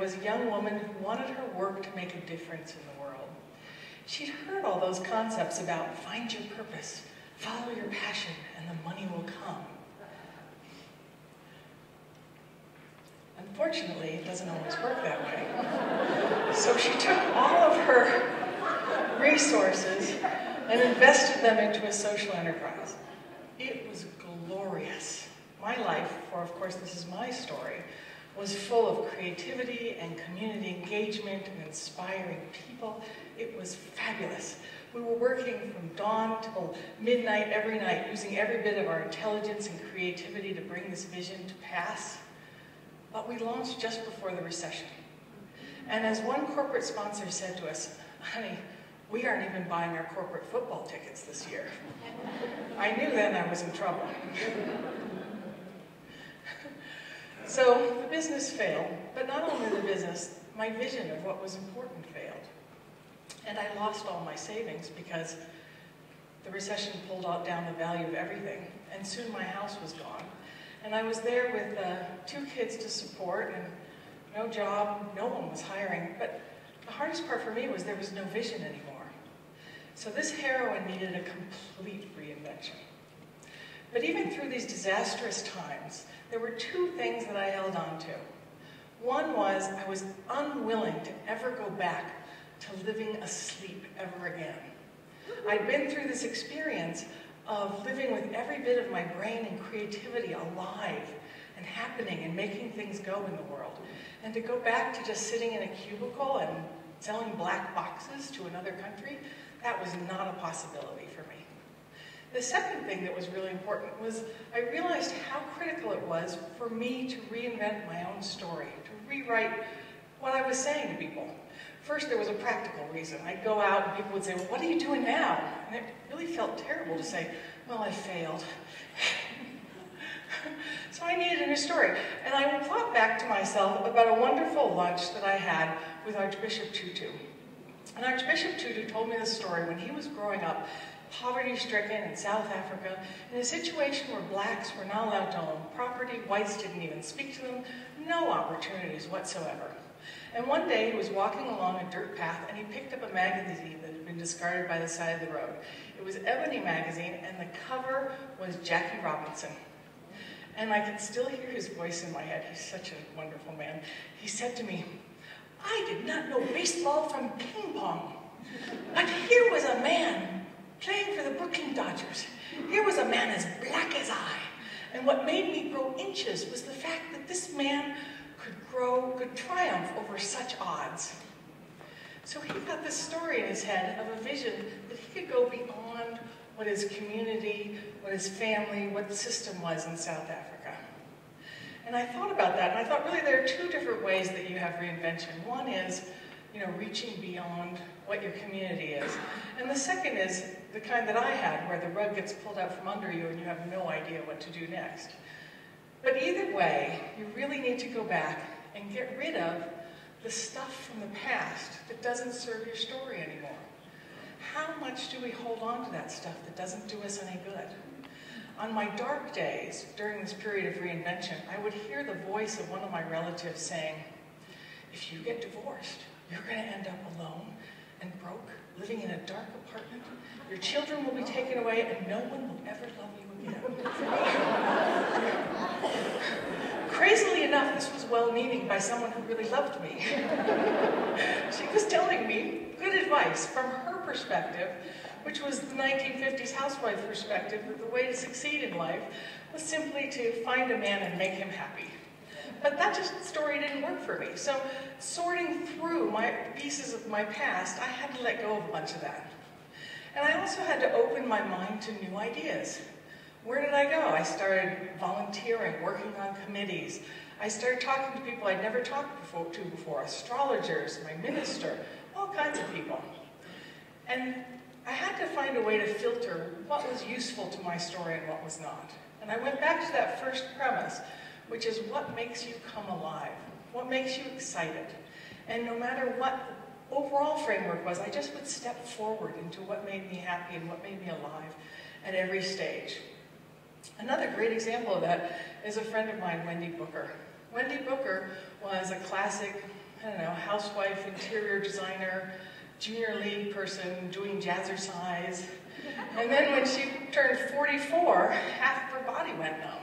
was a young woman who wanted her work to make a difference in the world. She'd heard all those concepts about find your purpose, follow your passion, and the money will come. Unfortunately, it doesn't always work that way. So she took all of her resources and invested them into a social enterprise. It was glorious. My life, for of course this is my story, was full of creativity and community engagement and inspiring people. It was fabulous. We were working from dawn till midnight every night, using every bit of our intelligence and creativity to bring this vision to pass. But we launched just before the recession. And as one corporate sponsor said to us, honey, we aren't even buying our corporate football tickets this year. I knew then I was in trouble. So the business failed, but not only the business, my vision of what was important failed. And I lost all my savings because the recession pulled down the value of everything, and soon my house was gone. And I was there with 2 kids to support and no job, no one was hiring. But the hardest part for me was there was no vision anymore. So this heroine needed a complete reinvention. But even through these disastrous times, there were 2 things that I held on to. One was I was unwilling to ever go back to living asleep ever again. I'd been through this experience of living with every bit of my brain and creativity alive and happening and making things go in the world. And to go back to just sitting in a cubicle and selling black boxes to another country, that was not a possibility for me. The second thing that was really important was I realized how critical it was for me to reinvent my own story, to rewrite what I was saying to people. First, there was a practical reason. I'd go out and people would say, well, what are you doing now? And it really felt terrible to say, well, I failed. So I needed a new story. And I thought back to myself about a wonderful lunch that I had with Archbishop Tutu. And Archbishop Tutu told me this story when he was growing up, poverty-stricken in South Africa, in a situation where blacks were not allowed to own property, whites didn't even speak to them, no opportunities whatsoever. And one day he was walking along a dirt path and he picked up a magazine that had been discarded by the side of the road. It was Ebony magazine and the cover was Jackie Robinson. And I can still hear his voice in my head. He's such a wonderful man. He said to me, I did not know baseball from ping pong, but here was a man playing for the Brooklyn Dodgers. Here was a man as black as I. And what made me grow inches was the fact that this man could triumph over such odds. So he got this story in his head of a vision that he could go beyond what his community, what his family, what the system was in South Africa. And I thought about that, and I thought really there are 2 different ways that you have reinvention. One is, reaching beyond what your community is. And the second is the kind that I had, where the rug gets pulled out from under you and you have no idea what to do next. But either way, you really need to go back and get rid of the stuff from the past that doesn't serve your story anymore. How much do we hold on to that stuff that doesn't do us any good? On my dark days, during this period of reinvention, I would hear the voice of one of my relatives saying, if you get divorced, you're going to end up alone and broke, living in a dark apartment. Your children will be taken away and no one will ever love you again. Crazily enough, this was well-meaning by someone who really loved me. She was telling me good advice from her perspective, which was the 1950s housewife perspective, that the way to succeed in life was simply to find a man and make him happy. But that story didn't work for me. So sorting through my pieces of my past, I had to let go of a bunch of that. And I also had to open my mind to new ideas. Where did I go? I started volunteering, working on committees. I started talking to people I'd never talked to before, astrologers, my minister, all kinds of people. And I had to find a way to filter what was useful to my story and what was not. And I went back to that first premise, which is what makes you come alive, what makes you excited. And no matter what the overall framework was, I just would step forward into what made me happy and what made me alive at every stage. Another great example of that is a friend of mine, Wendy Booker. Wendy Booker was a classic I don't know, housewife, interior designer, junior league person doing jazzercise. And then when she turned 44, half of her body went numb.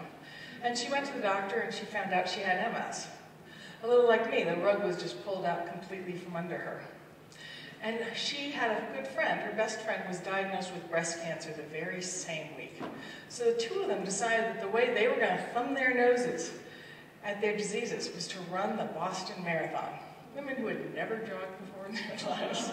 And she went to the doctor and she found out she had MS. A little like me, the rug was just pulled out completely from under her. And she had a good friend. Her best friend was diagnosed with breast cancer the very same week. So the two of them decided that the way they were going to thumb their noses at their diseases was to run the Boston Marathon. Women who had never jogged before in their lives.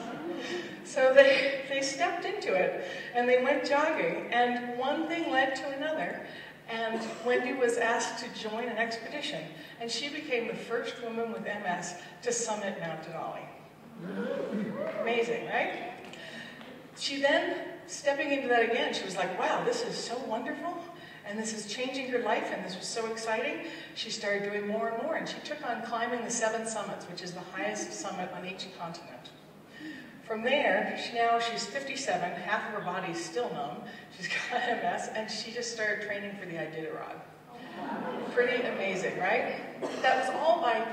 So they stepped into it, and they went jogging, and one thing led to another, and Wendy was asked to join an expedition, and she became the first woman with MS to summit Mount Denali. Amazing, right? She then, stepping into that again, she was like, wow, this is so wonderful, and this is changing her life, and this was so exciting. She started doing more and more, and she took on climbing the 7 summits, which is the highest summit on each continent. From there, she's 57, half of her body is still numb, she's got MS, and she just started training for the Iditarod. Pretty amazing, right? That was all by,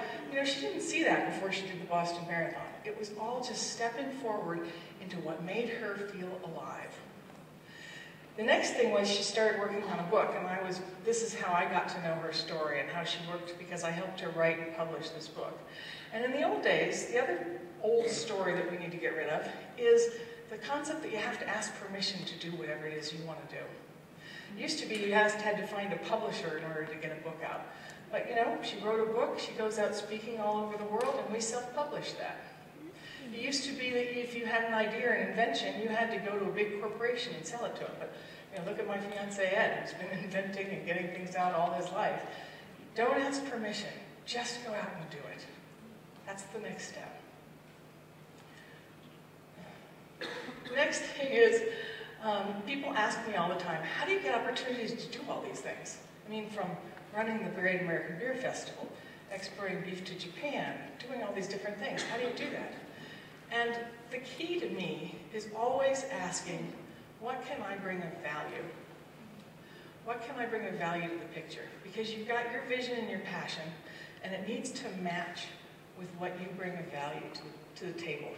she didn't see that before she did the Boston Marathon. It was all just stepping forward into what made her feel alive. The next thing was she started working on a book, and this is how I got to know her story and how she worked, because I helped her write and publish this book. And in the old days, the other old story that we need to get rid of is the concept that you have to ask permission to do whatever it is you want to do. It used to be you had to find a publisher in order to get a book out. But she wrote a book, she goes out speaking all over the world, and we self-publish that. It used to be that if you had an idea or an invention, you had to go to a big corporation and sell it to them. But look at my fiance Ed, who's been inventing and getting things out all his life. Don't ask permission, just go out and do it. That's the next step. The next thing is, people ask me all the time, how do you get opportunities to do all these things? I mean, from running the Great American Beer Festival, exporting beef to Japan, doing all these different things. How do you do that? And the key to me is always asking, what can I bring of value? What can I bring of value to the picture? Because you've got your vision and your passion, and it needs to match with what you bring of value to the table.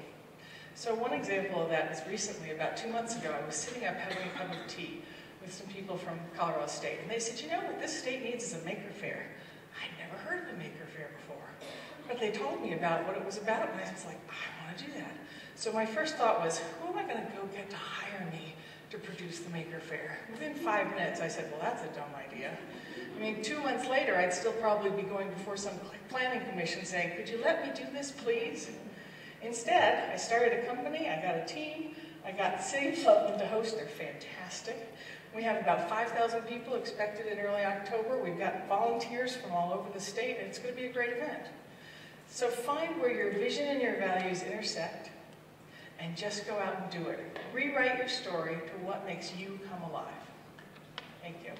So one example of that is recently, about 2 months ago, I was sitting up having a cup of tea with some people from Colorado State, and they said, what this state needs is a maker fair. I'd never heard of a maker fair before. But they told me about what it was about, and I was like, I want to do that. So my first thought was, who am I going to go get to hire me to produce the maker fair? Within 5 minutes, I said, well, that's a dumb idea. I mean, 2 months later, I'd still probably be going before some planning commission saying, could you let me do this, please? Instead, I started a company, I got a team, I got the City of Welland to host. They're fantastic. We have about 5,000 people expected in early October. We've got volunteers from all over the state, and it's going to be a great event. So find where your vision and your values intersect, and just go out and do it. Rewrite your story to what makes you come alive. Thank you.